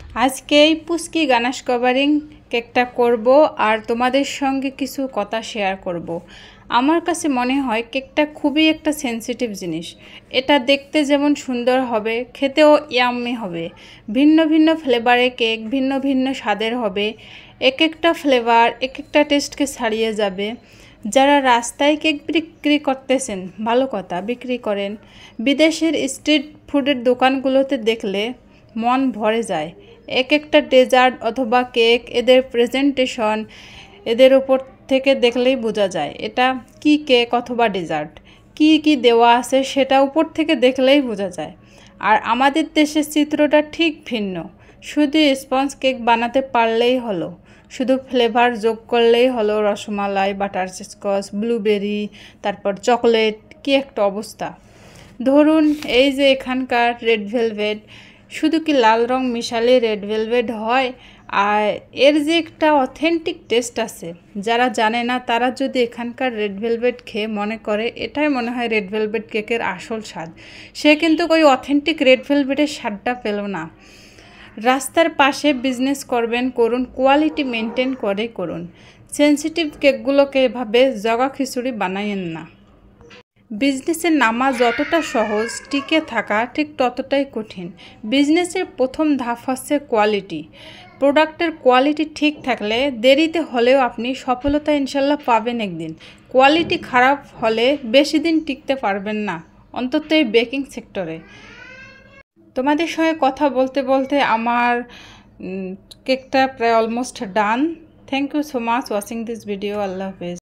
আজকে এই পুচকি ganache covering কেকটা করব আর তোমাদের সঙ্গে কিছু কথা শেয়ার করব। আমার কাছে মনে হয় কেকটা খুবই একটা সেনসিটিভ জিনিস। এটা দেখতে যেমন সুন্দর হবে, খেতেও ইয়াম্মি হবে। ভিন্ন ভিন্ন ফ্লেভারে কেক, ভিন্ন ভিন্ন স্বাদের হবে। এক একটা ফ্লেভার এক একটা টেস্টকে ছাড়িয়ে যাবে। যারা রাস্তায় কেক বিক্রি করতেছেন, ভালো কথা, বিক্রি করেন। বিদেশের স্ট্রিট ফুডের দোকানগুলোতে দেখলে মন ভরে যায়। এক একটা ডেজার্ট অথবা কেক, এদের প্রেজেন্টেশন, এদের উপর থেকে দেখলেই বোঝা যায় এটা কি কেক অথবা ডেজার্ট। কি কি দেওয়া আছে সেটা উপর থেকে দেখলেই বোঝা যায়। আর আমাদের দেশের চিত্রটা ঠিক ভিন্ন। শুধু স্পঞ্জ কেক বানাতে পারলেই হলো, শুধু ফ্লেভার যোগ করলেই হলো, রসমালাই, বাটারস্কচ, ব্লুবেরি, তারপর চকলেট, কি একটা অবস্থা। ধরুন এই যে এখানকার রেড ভেলভেট, শুধু কি লাল রং মিশালে রেড ভেলভেট হয়? আর এর যে একটা অথেন্টিক টেস্ট আছে, যারা জানে না তারা যদি এখানকার রেড ভেলভেট খেয়ে মনে করে এটাই মনে হয় রেড ভেলভেট কেকের আসল স্বাদ, সে কিন্তু ওই অথেন্টিক রেড ভেলভেটের স্বাদটা পেল না। রাস্তার পাশে বিজনেস করবেন, করুন, কোয়ালিটি মেনটেন করে করুন। সেনসিটিভ কেকগুলোকে এভাবে জগা খিচুড়ি বানাইয়েন না। বিজনেসের নামা যতটা সহজ, টিকে থাকা ঠিক ততটাই কঠিন। বিজনেসের প্রথম ধাপ হচ্ছে কোয়ালিটি। প্রোডাক্টের কোয়ালিটি ঠিক থাকলে দেরিতে হলেও আপনি সফলতা ইনশাল্লাহ পাবেন একদিন। কোয়ালিটি খারাপ হলে বেশি দিন টিকতে পারবেন না, অন্তত এই বেকিং সেক্টরে। তোমাদের সঙ্গে কথা বলতে বলতে আমার কেকটা প্রায় almost done. Thank you so much watching this video. আল্লাহ হাফেজ।